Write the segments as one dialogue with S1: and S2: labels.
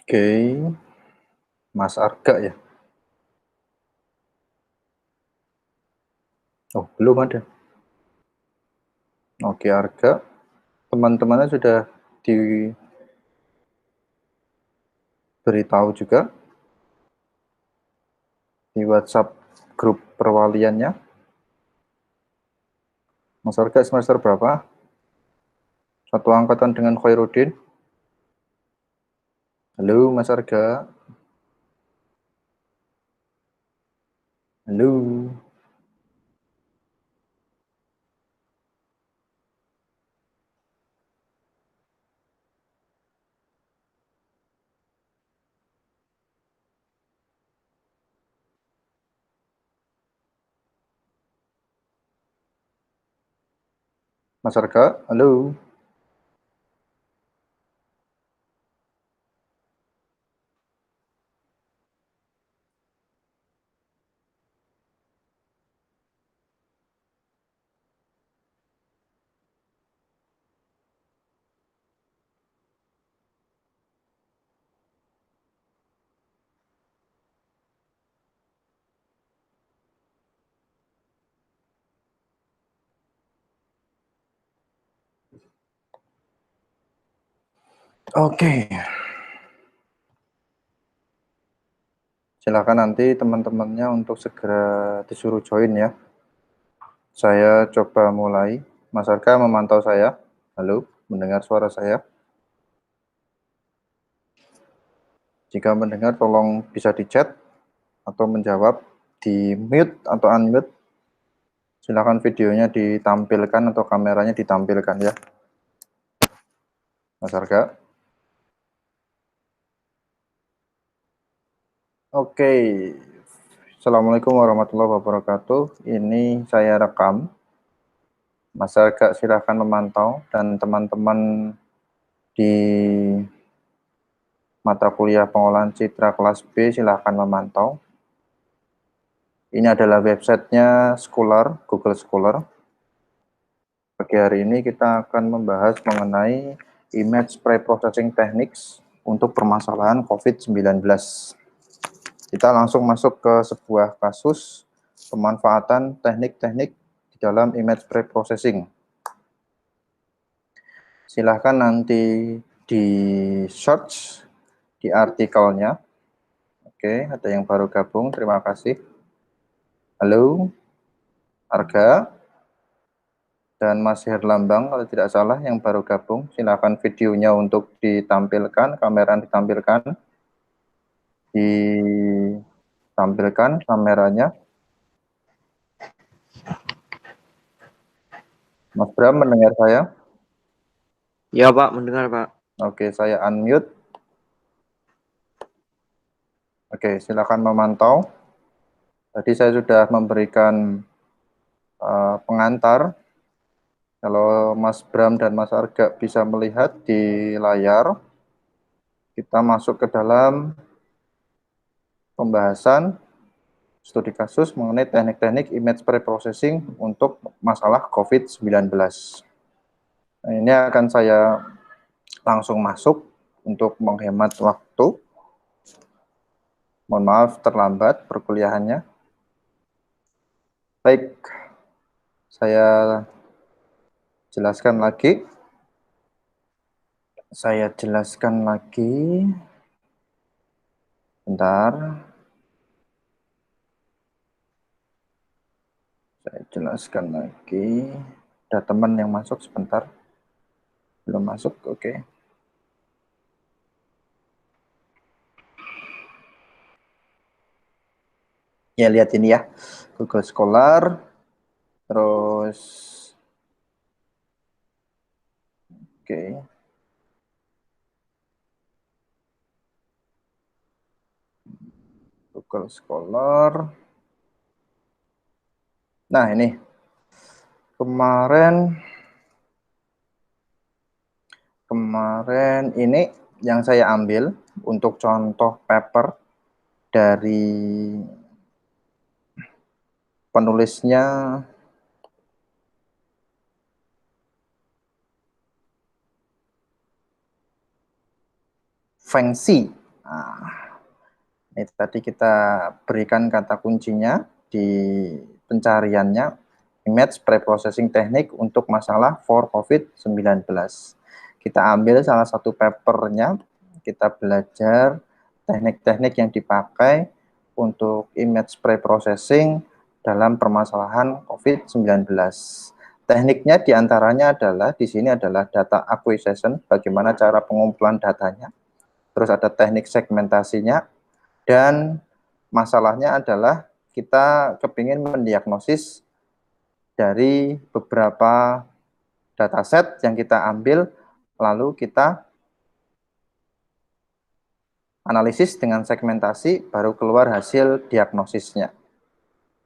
S1: Oke, Mas Arga ya? Oh, belum ada. Oke, Arga. Teman-temannya sudah diberitahu juga di WhatsApp grup perwaliannya. Mas Arga semester berapa? Satu angkatan dengan Khairuddin. Halo, Mas Arga. Halo, Mas Arga. Halo. Oke, silakan nanti teman-temannya untuk segera disuruh join ya. Saya coba mulai. Mas Arga memantau saya. Halo, mendengar suara saya? Jika mendengar, tolong bisa di chat atau menjawab di mute atau unmute. Silakan videonya ditampilkan atau kameranya ditampilkan ya, Mas Arga. Oke, Assalamualaikum warahmatullahi wabarakatuh. Ini saya rekam. Mas Arga silakan memantau dan teman-teman di mata kuliah pengolahan citra kelas B silakan memantau. Ini adalah websitenya Scholar, Google Scholar. Pagi hari ini kita akan membahas mengenai image preprocessing techniques untuk permasalahan COVID-19. Kita langsung masuk ke sebuah kasus pemanfaatan teknik-teknik di dalam image preprocessing. Silahkan nanti di search di artikelnya. Oke, ada yang baru gabung, terima kasih. Halo, Arga dan Mas Herlambang kalau tidak salah yang baru gabung. Silakan videonya untuk ditampilkan, kamera ditampilkan, ditampilkan kameranya. Mas Bram mendengar saya?
S2: Ya Pak, mendengar Pak.
S1: Oke, saya unmute. Oke, silakan memantau. Tadi saya sudah memberikan pengantar. Kalau Mas Bram dan Mas Arga bisa melihat di layar, kita masuk ke dalam pembahasan studi kasus mengenai teknik-teknik image preprocessing untuk masalah COVID-19. Nah, ini akan saya langsung masuk untuk menghemat waktu. Mohon maaf terlambat perkuliahannya. Baik, saya jelaskan lagi. Bentar. Saya jelaskan lagi. Ada teman yang masuk sebentar. Belum masuk, oke. Ya, lihat ini ya. Google Scholar. Terus, oke. Google Scholar. Nah, ini. Kemarin ini yang saya ambil untuk contoh paper dari penulisnya Feng Xi Nah, ini tadi kita berikan kata kuncinya di pencariannya, image preprocessing teknik untuk masalah for COVID-19. Kita ambil salah satu papernya, kita belajar teknik-teknik yang dipakai untuk image preprocessing dalam permasalahan COVID-19. Tekniknya diantaranya adalah, di sini adalah data acquisition, bagaimana cara pengumpulan datanya. Terus ada teknik segmentasinya, dan masalahnya adalah kita kepingin mendiagnosis dari beberapa dataset yang kita ambil, lalu kita analisis dengan segmentasi, baru keluar hasil diagnosisnya.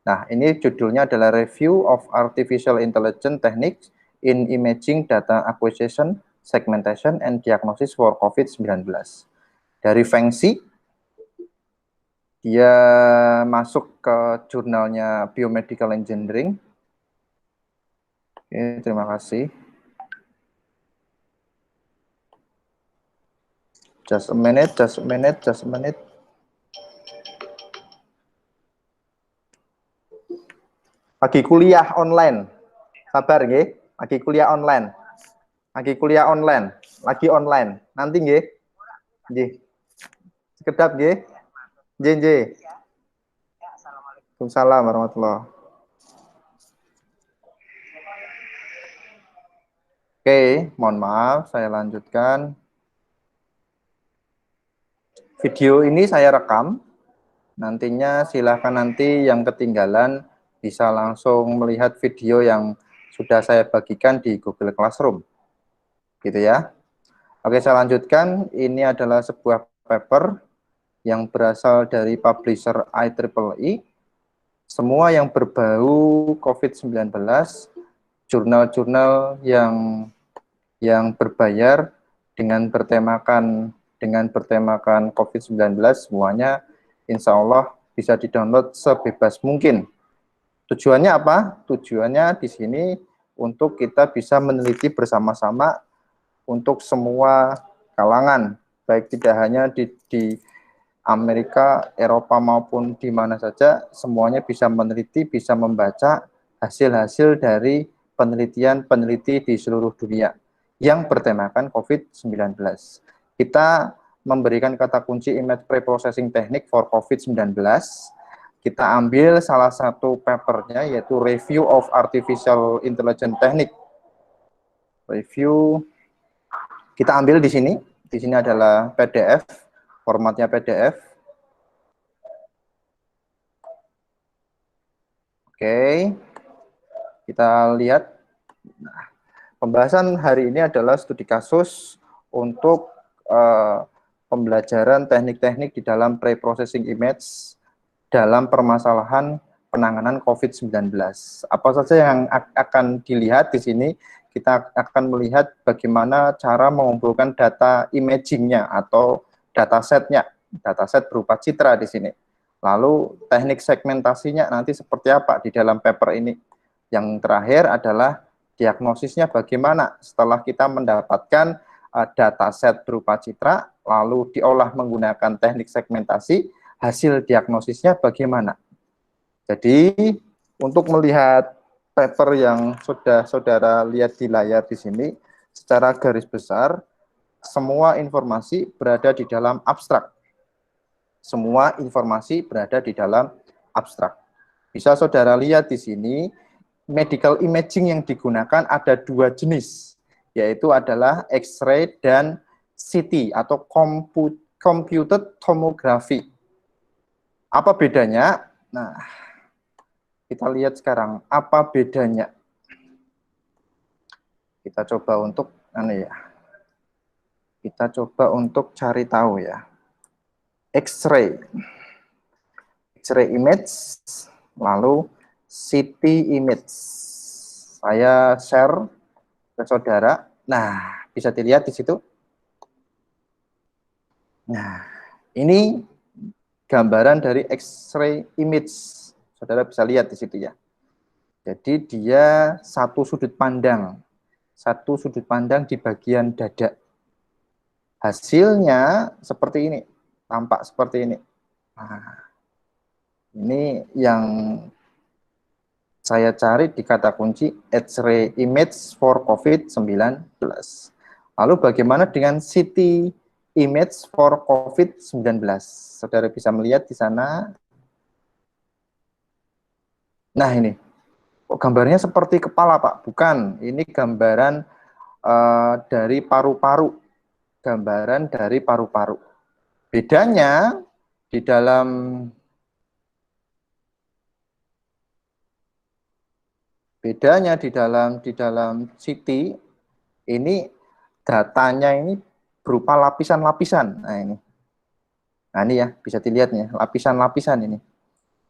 S1: Nah, ini judulnya adalah Review of Artificial Intelligence Techniques in Imaging Data Acquisition, Segmentation, and Diagnosis for COVID-19. Dari Fengxi, dia masuk ke jurnalnya Biomedical Engineering. Oke, terima kasih. Just a minute. Lagi kuliah online. Sabar nggih, lagi kuliah online. Lagi online. Nanti nggih. Nggih. Sekedap nggih. Nggih. Waalaikumsalam warahmatullahi. Oke, mohon maaf, saya lanjutkan. Video ini saya rekam. Nantinya silahkan nanti yang ketinggalan bisa langsung melihat video yang sudah saya bagikan di Google Classroom. Gitu ya. Oke, saya lanjutkan. Ini adalah sebuah paper yang berasal dari publisher IEEE. Semua yang berbau COVID-19, jurnal-jurnal yang berbayar dengan bertemakan COVID-19, semuanya insya Allah bisa didownload sebebas mungkin. Tujuannya apa? Tujuannya di sini untuk kita bisa meneliti bersama-sama untuk semua kalangan, baik tidak hanya di Amerika, Eropa maupun di mana saja, semuanya bisa meneliti, bisa membaca hasil-hasil dari penelitian-peneliti di seluruh dunia yang bertemakan COVID-19. Kita memberikan kata kunci image preprocessing technique for COVID-19. Kita ambil salah satu papernya, yaitu Review of Artificial Intelligence Technique. Review, kita ambil di sini. Di sini adalah PDF, formatnya PDF. Oke, kita lihat. Nah, pembahasan hari ini adalah studi kasus untuk pembelajaran teknik-teknik di dalam preprocessing image dalam permasalahan penanganan COVID-19. Apa saja yang akan dilihat di sini? Kita akan melihat bagaimana cara mengumpulkan data imagingnya atau datasetnya, dataset berupa citra di sini. Lalu teknik segmentasinya nanti seperti apa di dalam paper ini. Yang terakhir adalah diagnosisnya bagaimana setelah kita mendapatkan dataset berupa citra, lalu diolah menggunakan teknik segmentasi, hasil diagnosisnya bagaimana. Jadi untuk melihat paper yang sudah saudara lihat di layar di sini, secara garis besar, semua informasi berada di dalam abstrak. Semua informasi berada di dalam abstrak. Bisa saudara lihat di sini, medical imaging yang digunakan ada dua jenis, yaitu adalah X-ray dan CT atau computed tomography. Apa bedanya? Nah, kita lihat sekarang apa bedanya. Kita coba untuk cari tahu ya. X-ray image, lalu CT image. Saya share ke saudara. Nah, bisa dilihat di situ. Nah, ini gambaran dari X-ray image. Saudara bisa lihat di situ ya. Jadi dia satu sudut pandang di bagian dada. Hasilnya seperti ini. tampak seperti ini. Nah, ini yang saya cari di kata kunci X-ray image for COVID-19. Lalu bagaimana dengan CT image for COVID-19? Saudara bisa melihat di sana. Nah ini, gambarnya seperti kepala Pak. Bukan, ini gambaran dari paru-paru. Gambaran dari paru-paru. Bedanya di dalam CT ini datanya ini berupa lapisan-lapisan. Nah ini ya bisa dilihat nih lapisan-lapisan ini.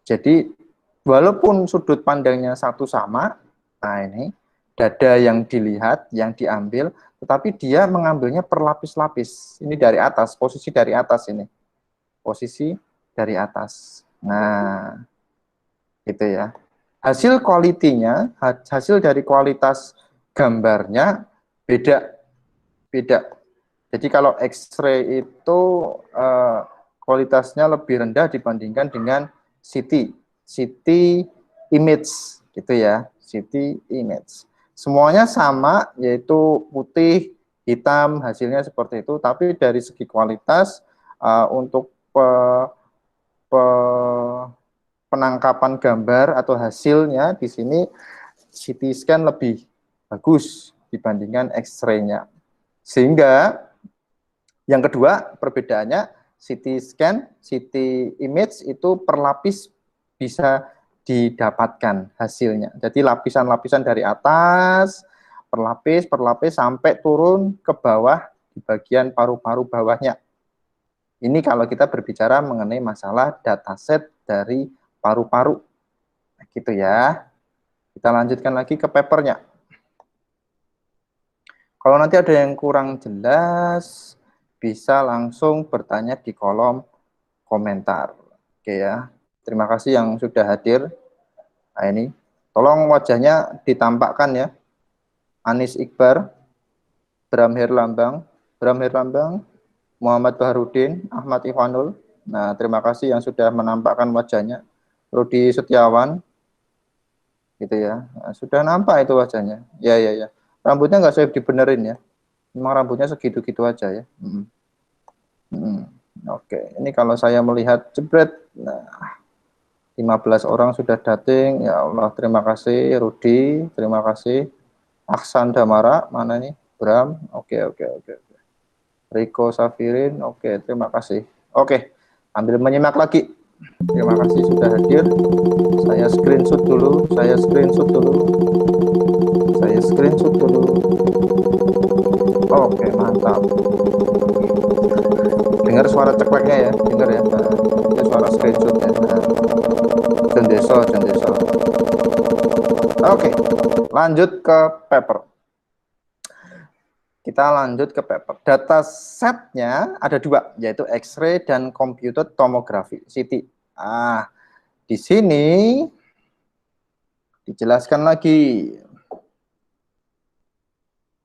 S1: Jadi walaupun sudut pandangnya satu sama, nah ini dada yang dilihat, yang diambil, tetapi dia mengambilnya per lapis-lapis. Ini dari atas, posisi dari atas ini. Posisi dari atas. Nah, gitu ya. Hasil kualitinya, hasil dari kualitas gambarnya beda. Beda. Jadi kalau X-ray itu kualitasnya lebih rendah dibandingkan dengan CT image gitu ya, CT image. Semuanya sama yaitu putih, hitam, hasilnya seperti itu, tapi dari segi kualitas untuk penangkapan gambar atau hasilnya di sini CT scan lebih bagus dibandingkan X-ray-nya. Sehingga yang kedua perbedaannya CT scan, CT image itu per lapis bisa didapatkan hasilnya. Jadi lapisan-lapisan dari atas per lapis sampai turun ke bawah di bagian paru-paru bawahnya. Ini kalau kita berbicara mengenai masalah dataset dari paru-paru. Nah, gitu ya. Kita lanjutkan lagi ke papernya. Kalau nanti ada yang kurang jelas, bisa langsung bertanya di kolom komentar. Oke ya. Terima kasih yang sudah hadir. Nah ini, tolong wajahnya ditampakkan ya. Anis Iqbar, Bram Herlambang, Muhammad Baharudin, Ahmad Ikhwanul. Nah, terima kasih yang sudah menampakkan wajahnya. Rudi Setiawan, gitu ya. Nah, sudah nampak itu wajahnya. Ya, ya, ya. Rambutnya nggak saya dibenerin ya. Memang rambutnya segitu-gitu aja ya. Oke, ini kalau saya melihat jebret, nah 15 orang sudah dating, ya Allah, terima kasih Rudi, terima kasih Aksan Damara, mana nih? Bram, oke. Riko Safirin, oke, terima kasih. Oke, ambil menyimak lagi. Terima kasih sudah hadir. Saya screenshot dulu. Oke, mantap. Dengar suara cekleknya ya, dengar ya. Nah, itu suara screenshotnya. Nah, Jendeso. Oke, lanjut ke paper. Kita lanjut ke paper. Data setnya ada dua, yaitu X-ray dan computed tomography, CT. Di sini dijelaskan lagi.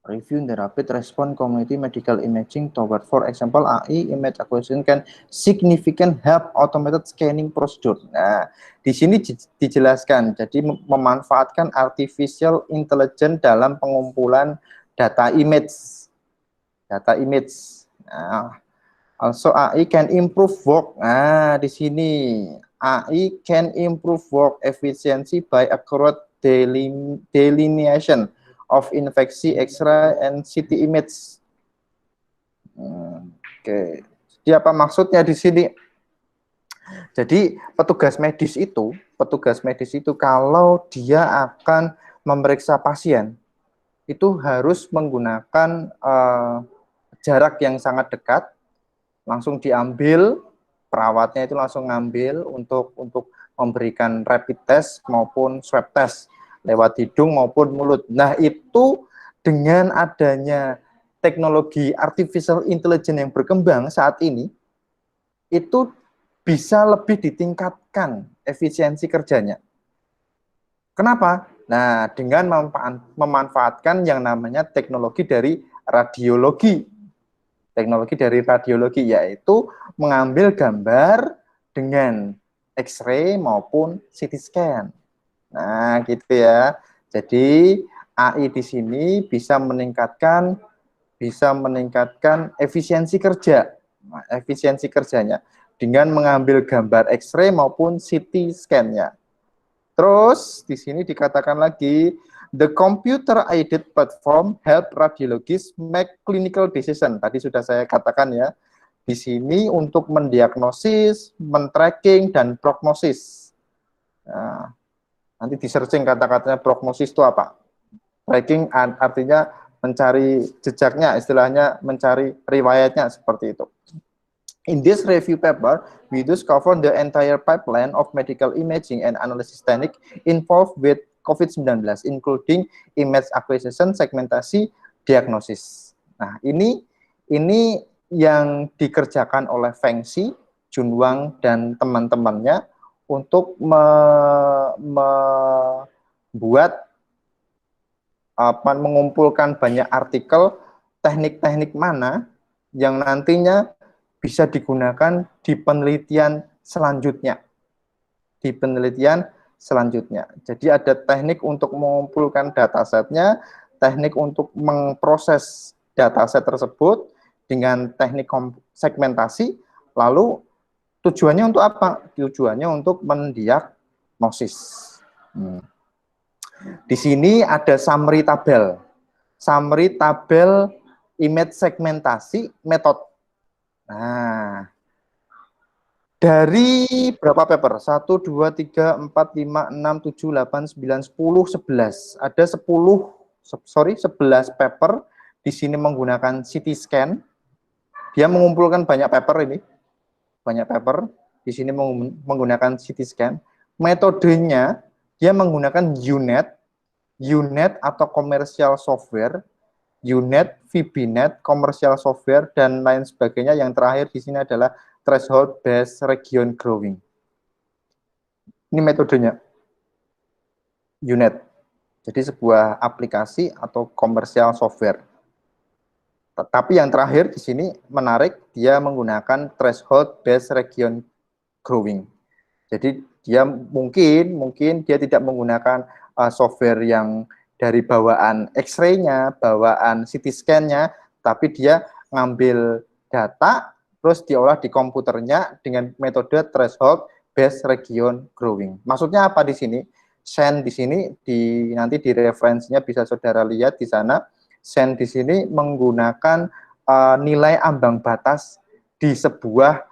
S1: Review the rapid response community medical imaging toward, for example, AI image acquisition can significant help automated scanning procedure. Nah, di sini dijelaskan, jadi memanfaatkan artificial intelligence dalam pengumpulan data image. Nah, also AI can improve work. Nah, di sini AI can improve work efficiency by accurate delineation of infeksi X-ray and CT image. Oke. Jadi apa maksudnya di sini? Jadi petugas medis itu kalau dia akan memeriksa pasien itu harus menggunakan jarak yang sangat dekat, langsung diambil, perawatnya itu langsung ngambil untuk memberikan rapid test maupun swab test lewat hidung maupun mulut. Nah, itu dengan adanya teknologi artificial intelligence yang berkembang saat ini, itu bisa lebih ditingkatkan efisiensi kerjanya. Kenapa? Nah, dengan memanfaatkan yang namanya teknologi dari radiologi. Teknologi dari radiologi yaitu mengambil gambar dengan X-ray maupun CT scan. Nah, gitu ya. Jadi AI di sini bisa meningkatkan efisiensi kerja. Nah, efisiensi kerjanya dengan mengambil gambar X-ray maupun CT scan-nya. Terus di sini dikatakan lagi, the computer aided platform help radiologists make clinical decision. Tadi sudah saya katakan ya. Di sini untuk mendiagnosis, men-tracking dan prognosis. Nah, nanti di searching kata-katanya prognosis itu apa? Tracking artinya mencari jejaknya, istilahnya mencari riwayatnya seperti itu. In this review paper, we discover the entire pipeline of medical imaging and analysis technique involved with COVID-19, including image acquisition, segmentasi, diagnosis. Nah, ini yang dikerjakan oleh Feng Xi, Junwang, dan teman-temannya untuk mengumpulkan banyak artikel teknik-teknik mana yang nantinya bisa digunakan di penelitian selanjutnya. Jadi ada teknik untuk mengumpulkan datasetnya, teknik untuk memproses dataset tersebut dengan teknik segmentasi, lalu tujuannya untuk apa? Tujuannya untuk mendiagnosis. Di sini ada summary tabel image segmentasi metode. Nah, dari berapa paper? 1, 2, 3, 4, 5, 6, 7, 8, 9, 10, 11. Ada 11 paper di sini menggunakan CT scan. Dia mengumpulkan banyak paper ini. Banyak paper di sini menggunakan CT scan. Metodenya dia menggunakan UNet atau commercial software, UNet, VBNet, commercial software, dan lain sebagainya. Yang terakhir di sini adalah threshold based region growing. Ini metodenya UNet. Jadi sebuah aplikasi atau commercial software. Tapi yang terakhir di sini menarik, dia menggunakan threshold based region growing. Jadi dia mungkin dia tidak menggunakan software yang dari bawaan X-ray-nya, bawaan CT scan-nya, tapi dia ngambil data terus diolah di komputernya dengan metode threshold based region growing. Maksudnya apa di sini? SEN di sini nanti di referensinya bisa saudara lihat di sana. SEN di sini menggunakan nilai ambang batas di sebuah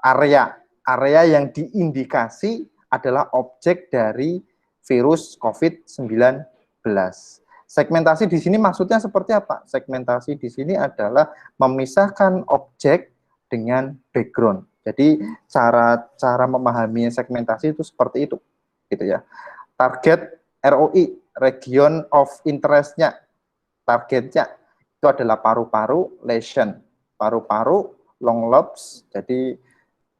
S1: area yang diindikasi adalah objek dari virus COVID-19. Segmentasi di sini maksudnya seperti apa? Segmentasi di sini adalah memisahkan objek dengan background. Jadi cara memahami segmentasi itu seperti itu, gitu ya. Target ROI, region of interest-nya, targetnya itu adalah paru-paru, lesion, paru-paru, long lobes. Jadi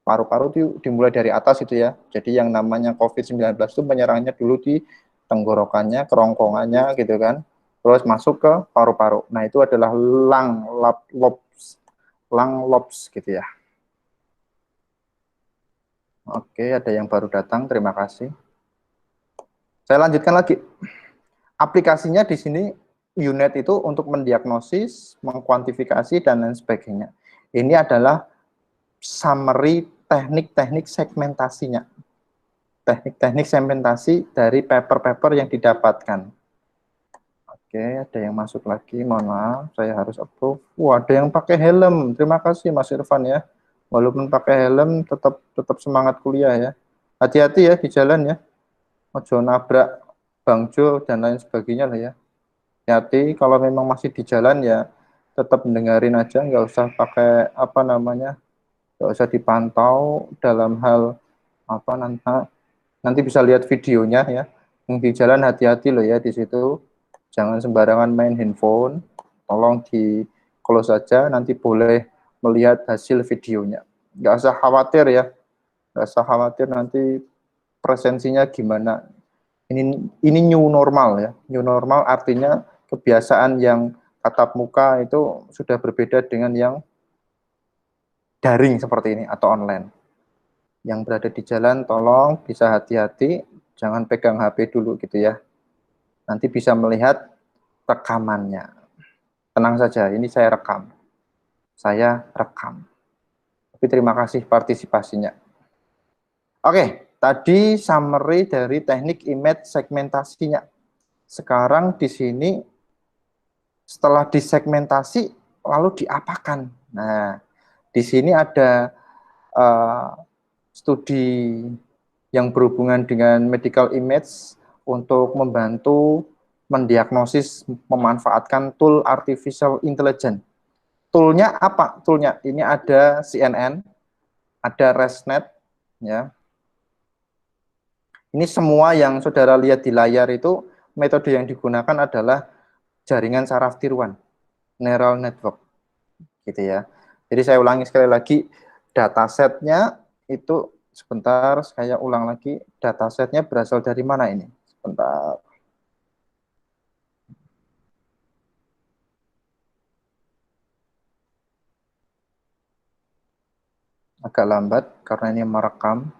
S1: paru-paru itu dimulai dari atas itu ya. Jadi yang namanya COVID-19 itu menyerangnya dulu di tenggorokannya, kerongkongannya gitu kan. Terus masuk ke paru-paru. Nah, itu adalah lung lobes gitu ya. Oke, ada yang baru datang, terima kasih. Saya lanjutkan lagi. Aplikasinya di sini UNet itu untuk mendiagnosis, mengkuantifikasi dan lain sebagainya. Ini adalah summary teknik-teknik segmentasinya. Teknik-teknik segmentasi dari paper-paper yang didapatkan. Oke, ada yang masuk lagi, mohon maaf, saya harus approve. Wah, ada yang pakai helm, terima kasih Mas Irfan ya. Walaupun pakai helm, tetap semangat kuliah ya. Hati-hati ya di jalan ya. Ojo nabrak bangjo dan lain sebagainya lah ya. Hati-hati kalau memang masih di jalan ya, tetap mendengarin aja, nggak usah pakai nggak usah dipantau dalam hal nanti bisa lihat videonya ya. Yang di jalan hati-hati loh ya di situ. Jangan sembarangan main handphone. Tolong di close saja, nanti boleh melihat hasil videonya. Nggak usah khawatir ya. Nggak usah khawatir nanti presensinya gimana. Ini new normal ya. New normal artinya kebiasaan yang tatap muka itu sudah berbeda dengan yang daring seperti ini atau online. Yang berada di jalan tolong bisa hati-hati, jangan pegang HP dulu gitu ya. Nanti bisa melihat rekamannya. Tenang saja, ini saya rekam. Saya rekam. Tapi terima kasih partisipasinya. Oke, tadi summary dari teknik image segmentasinya. Sekarang di sini setelah disegmentasi lalu diapakan? Nah, di sini ada studi yang berhubungan dengan medical image untuk membantu mendiagnosis memanfaatkan tool artificial intelligence. Toolnya apa? Toolnya ini ada CNN, ada ResNet, ya. Ini semua yang saudara lihat di layar itu metode yang digunakan adalah jaringan saraf tiruan, neural network, gitu ya. Jadi saya ulangi sekali lagi, datasetnya itu sebentar, saya ulang lagi, datasetnya berasal dari mana ini? Sebentar. Agak lambat karena ini merekam.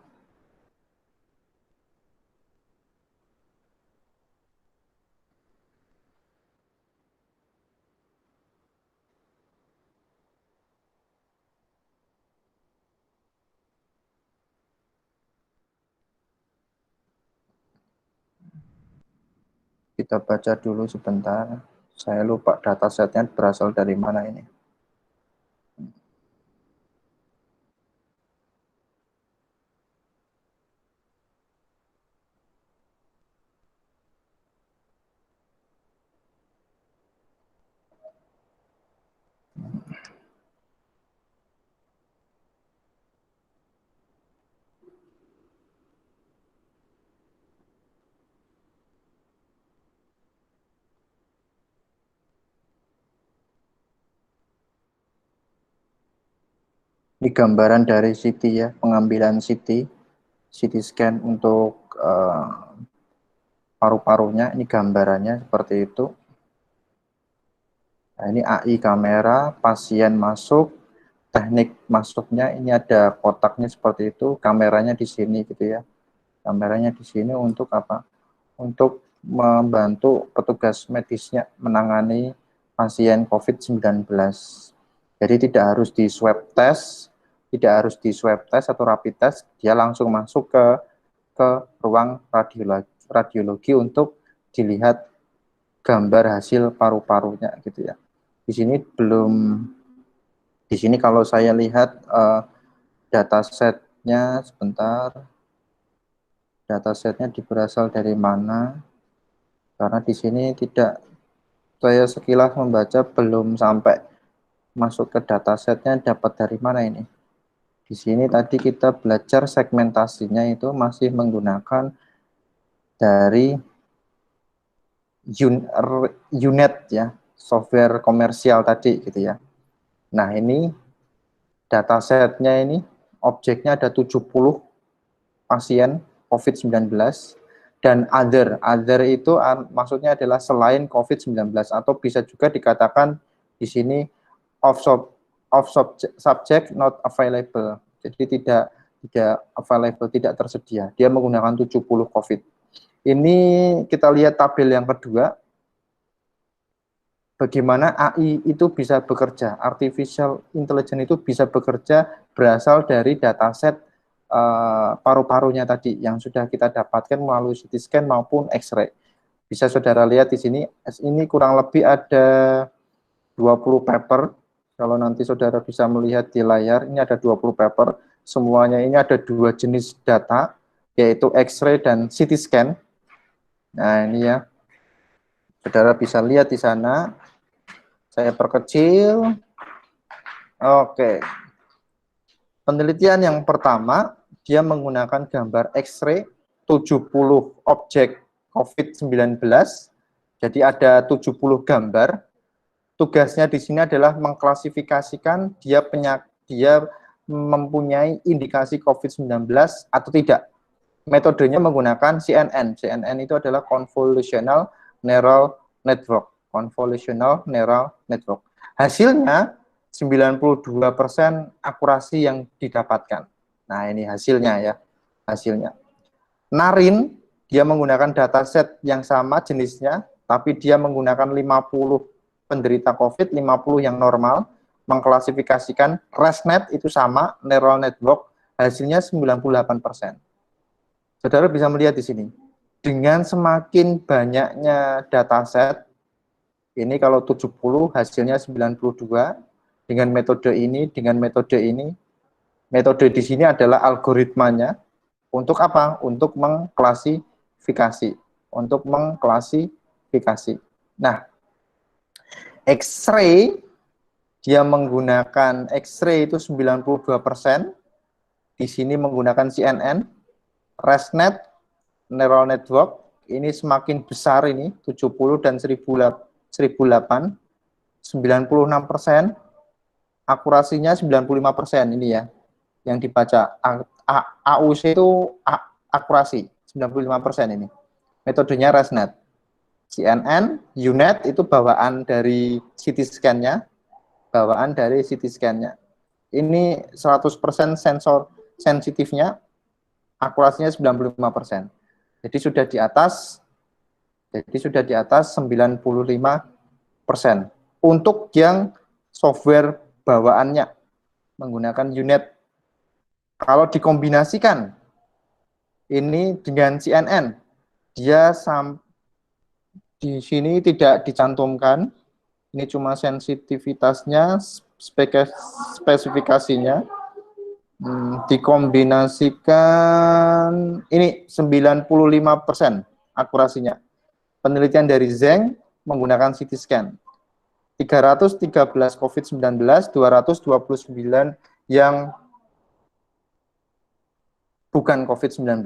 S1: Kita baca dulu sebentar. Saya lupa datasetnya berasal dari mana ini. Ini gambaran dari CT ya, pengambilan CT scan untuk paru-parunya. Ini gambarannya seperti itu. Nah, ini AI kamera, pasien masuk, teknik masuknya ini ada kotaknya seperti itu, kameranya di sini gitu ya. Kameranya di sini untuk apa? Untuk membantu petugas medisnya menangani pasien COVID-19. Jadi tidak harus di swab test, atau rapid test, dia langsung masuk ke ruang radiologi untuk dilihat gambar hasil paru-parunya gitu ya. Di sini kalau saya lihat datasetnya sebentar, datasetnya berasal dari mana? Karena di sini tidak, saya sekilas membaca belum sampai masuk ke datasetnya, dapat dari mana ini? Di sini tadi kita belajar segmentasinya itu masih menggunakan dari UNet ya, software komersial tadi gitu ya. Nah ini datasetnya ini, objeknya ada 70 pasien COVID-19 dan other itu maksudnya adalah selain COVID-19 atau bisa juga dikatakan di sini of subject not available. Jadi tidak available, tidak tersedia. Dia menggunakan 70 COVID. Ini kita lihat tabel yang kedua. Bagaimana AI itu bisa bekerja, artificial intelligence itu bisa bekerja berasal dari dataset paru-parunya tadi yang sudah kita dapatkan melalui CT scan maupun X-ray. Bisa saudara lihat di sini, ini kurang lebih ada 20 paper. Kalau nanti saudara bisa melihat di layar, ini ada 20 paper. Semuanya ini ada 2 jenis data, yaitu X-ray dan CT scan. Nah ini ya, saudara bisa lihat di sana. Saya perkecil. Oke. Penelitian yang pertama, dia menggunakan gambar X-ray 70 objek COVID-19. Jadi ada 70 gambar. Tugasnya di sini adalah mengklasifikasikan dia mempunyai indikasi COVID-19 atau tidak. Metodenya menggunakan CNN. CNN itu adalah Convolutional Neural Network. Convolutional Neural Network. Hasilnya 92% akurasi yang didapatkan. Nah, ini hasilnya ya, hasilnya. Narin, dia menggunakan dataset yang sama jenisnya, tapi dia menggunakan 50 penderita COVID, 50 yang normal, mengklasifikasikan ResNet itu sama, neural network, hasilnya 98%. Saudara bisa melihat di sini, dengan semakin banyaknya dataset, ini kalau 70 hasilnya 92, dengan metode ini, metode di sini adalah algoritmanya, untuk apa? Untuk mengklasifikasi. Nah, X-ray, dia menggunakan X-ray itu 92%, di sini menggunakan CNN, ResNet, Neural Network, ini semakin besar ini, 70 dan 1008, 96%, akurasinya 95% ini ya, yang dibaca. AUC itu akurasi, 95% ini. Metodenya ResNet. CNN, UNet itu bawaan dari CT scan-nya, Ini 100% sensor sensitifnya, akurasinya 95%. Jadi sudah di atas 95%. Untuk yang software bawaannya menggunakan UNet. Kalau dikombinasikan ini dengan CNN, dia di sini tidak dicantumkan, ini cuma sensitivitasnya, spesifikasinya, dikombinasikan, ini 95% akurasinya. Penelitian dari Zheng menggunakan CT scan. 313 COVID-19, 229 yang bukan COVID-19.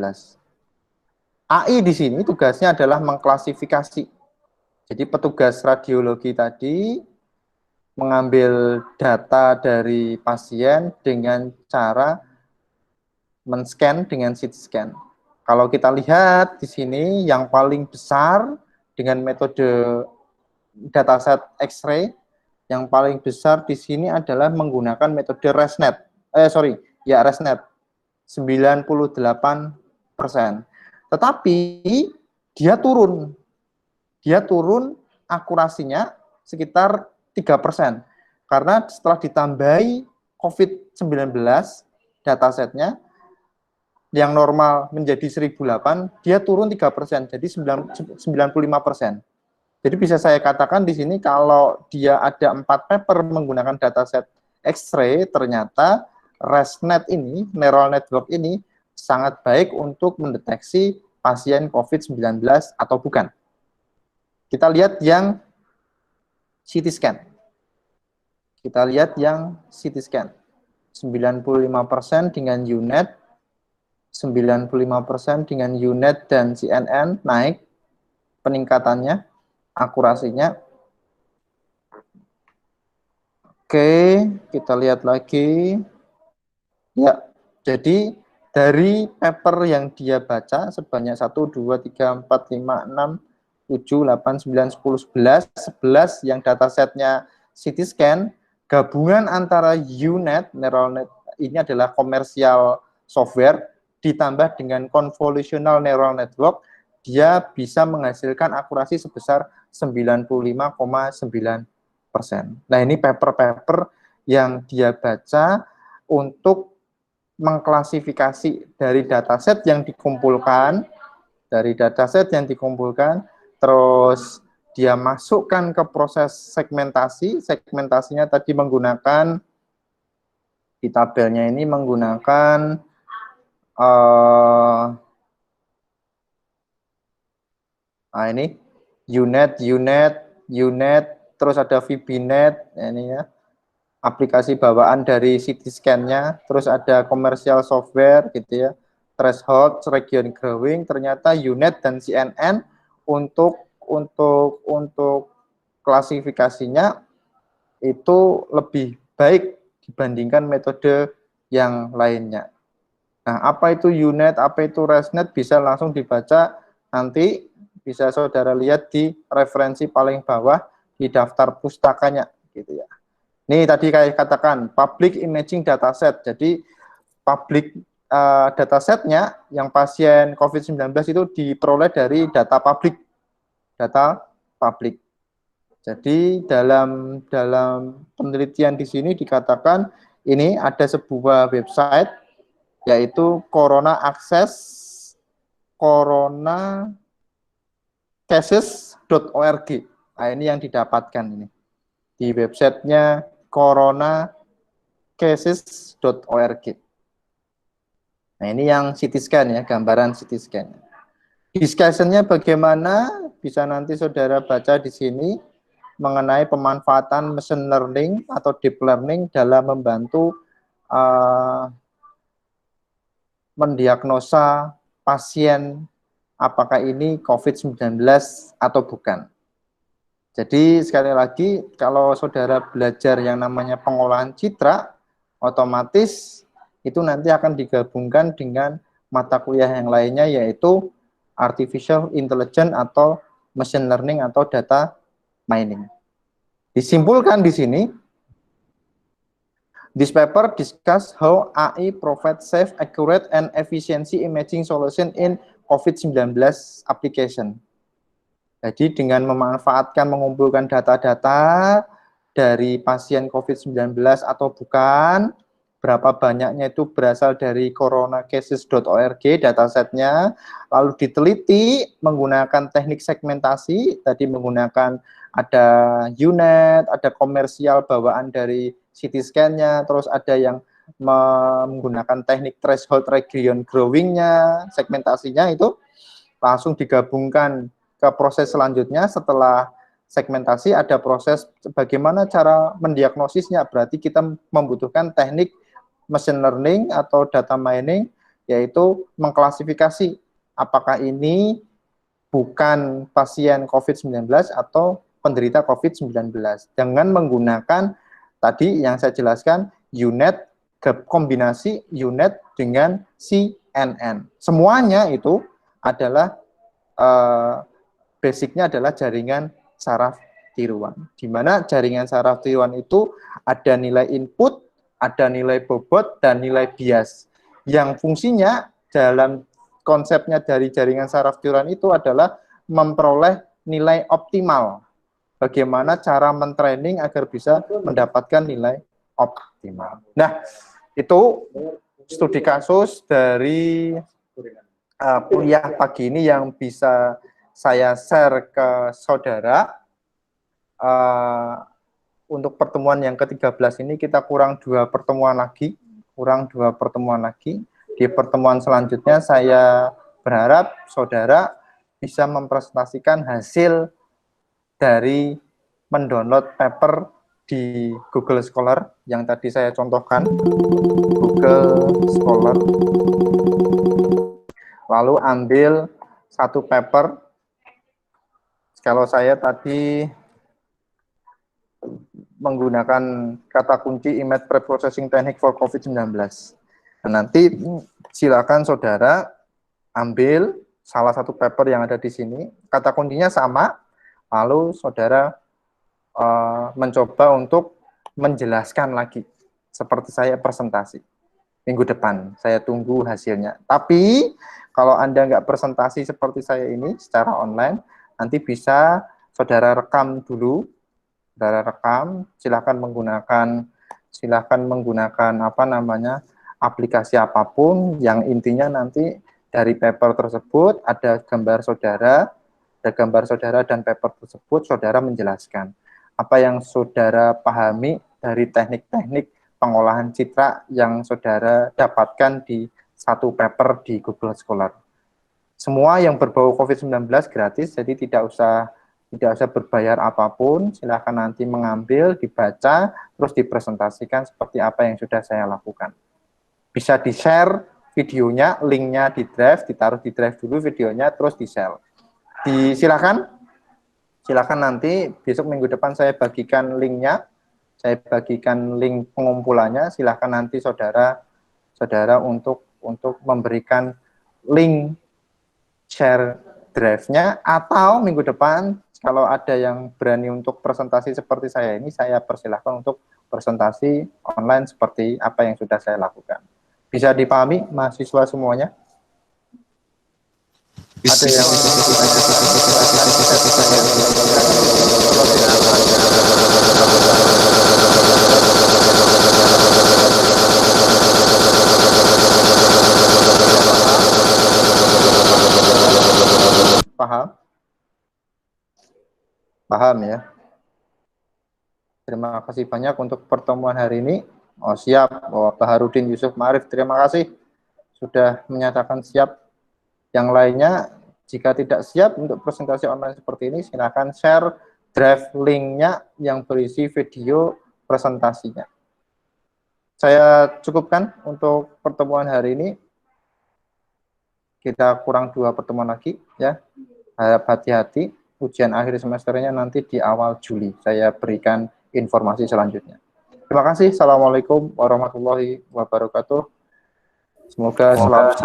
S1: AI di sini tugasnya adalah mengklasifikasi. Jadi petugas radiologi tadi mengambil data dari pasien dengan cara men-scan dengan CT scan. Kalau kita lihat di sini yang paling besar dengan metode dataset X-ray, yang paling besar di sini adalah menggunakan metode ResNet. ResNet 98%. Tetapi dia turun akurasinya sekitar 3%. Karena setelah ditambahi COVID-19 datasetnya, yang normal menjadi 1008, dia turun 3%, jadi 95%. Jadi bisa saya katakan di sini kalau dia ada 4 paper menggunakan dataset X-ray, ternyata ResNet ini, neural network ini, sangat baik untuk mendeteksi pasien COVID-19 atau bukan. Kita lihat yang CT scan. 95% dengan UNet, 95% dengan UNet dan CNN naik peningkatannya, akurasinya. Oke, kita lihat lagi. Ya, jadi dari paper yang dia baca sebanyak 1, 2, 3, 4, 5, 6, 7, 8, 9, 10, 11 yang datasetnya CT scan, gabungan antara UNet, neural net, ini adalah komersial software, ditambah dengan convolutional neural network, dia bisa menghasilkan akurasi sebesar 95,9%. Nah, ini paper-paper yang dia baca untuk mengklasifikasi dari dataset yang dikumpulkan, terus dia masukkan ke proses segmentasinya tadi menggunakan, di tabelnya ini menggunakan ini UNet, terus ada VBNet, ini ya, aplikasi bawaan dari CT scan-nya, terus ada komersial software gitu ya, threshold, region growing, ternyata UNet dan CNN untuk klasifikasinya itu lebih baik dibandingkan metode yang lainnya. Nah, apa itu UNet, apa itu ResNet bisa langsung dibaca, nanti bisa saudara lihat di referensi paling bawah, di daftar pustakanya gitu ya. Ini tadi kayak katakan public imaging dataset. Jadi public datasetnya yang pasien COVID-19 itu diperoleh dari data publik. Jadi dalam penelitian di sini dikatakan ini ada sebuah website yaitu Corona Access coronacases.org. Nah, ini yang didapatkan ini di websitenya coronacases.org. Nah, ini yang CT scan ya, gambaran CT scan. Discussion-nya bagaimana? Bisa nanti saudara baca di sini mengenai pemanfaatan machine learning atau deep learning dalam membantu mendiagnosa pasien apakah ini COVID-19 atau bukan. Jadi sekali lagi kalau saudara belajar yang namanya pengolahan citra, otomatis itu nanti akan digabungkan dengan mata kuliah yang lainnya yaitu artificial intelligence atau machine learning atau data mining. Disimpulkan di sini, this paper discuss how AI provides safe, accurate, and efficiency imaging solution in COVID-19 application. Jadi dengan memanfaatkan, mengumpulkan data-data dari pasien COVID-19 atau bukan, berapa banyaknya itu berasal dari coronacases.org datasetnya, lalu diteliti menggunakan teknik segmentasi, tadi menggunakan ada UNet, ada komersial bawaan dari CT scan-nya, terus ada yang menggunakan teknik threshold region growing-nya, segmentasinya itu langsung digabungkan ke proses selanjutnya. Setelah segmentasi ada proses bagaimana cara mendiagnosisnya, berarti kita membutuhkan teknik machine learning atau data mining, yaitu mengklasifikasi apakah ini bukan pasien COVID-19 atau penderita COVID-19 dengan menggunakan tadi yang saya jelaskan UNet, kombinasi UNet dengan CNN. Semuanya itu adalah basicnya adalah jaringan saraf tiruan, di mana jaringan saraf tiruan itu ada nilai input, ada nilai bobot, dan nilai bias. Yang fungsinya dalam konsepnya dari jaringan saraf tiruan itu adalah memperoleh nilai optimal. Bagaimana cara mentraining agar bisa mendapatkan nilai optimal. Nah, itu studi kasus dari kuliah pagi ini yang bisa saya share ke saudara. Untuk pertemuan yang ke-13 ini kita kurang dua pertemuan lagi. Di pertemuan selanjutnya saya berharap saudara bisa mempresentasikan hasil dari mendownload paper di Google Scholar yang tadi saya contohkan, Google Scholar. Lalu ambil satu paper. Kalau saya tadi menggunakan kata kunci image preprocessing technique for COVID-19. Nah, nanti silakan saudara ambil salah satu paper yang ada di sini. Kata kuncinya sama, lalu saudara mencoba untuk menjelaskan lagi seperti saya presentasi minggu depan. Saya tunggu hasilnya. Tapi kalau Anda nggak presentasi seperti saya ini secara online, nanti bisa saudara rekam dulu. Saudara rekam, silakan menggunakan aplikasi apapun yang intinya nanti dari paper tersebut ada gambar saudara dan paper tersebut saudara menjelaskan apa yang saudara pahami dari teknik-teknik pengolahan citra yang saudara dapatkan di satu paper di Google Scholar. Semua yang berbau COVID-19 gratis, jadi tidak usah berbayar apapun, silahkan nanti mengambil, dibaca, terus dipresentasikan seperti apa yang sudah saya lakukan. Bisa di-share videonya, linknya di drive, ditaruh di drive dulu videonya, terus di-share. Silakan nanti besok minggu depan saya bagikan linknya, saya bagikan link pengumpulannya, silahkan nanti saudara untuk memberikan link share drive-nya, atau minggu depan Kalau ada yang berani untuk presentasi seperti saya ini, saya persilahkan untuk presentasi online seperti apa yang sudah saya lakukan. Bisa dipahami mahasiswa semuanya? Ada yang paham? Paham ya. Terima kasih banyak untuk pertemuan hari ini. Oh, siap. Oh, Baharudin Yusuf Ma'arif, terima kasih sudah menyatakan siap. Yang lainnya, jika tidak siap untuk presentasi online seperti ini, silakan share drive link-nya yang berisi video presentasinya. Saya cukupkan untuk pertemuan hari ini. Kita kurang 2 pertemuan lagi ya. Harap hati-hati. Ujian akhir semesternya nanti di awal Juli. Saya berikan informasi selanjutnya. Terima kasih. Assalamualaikum warahmatullahi wabarakatuh. Semoga selalu sehat.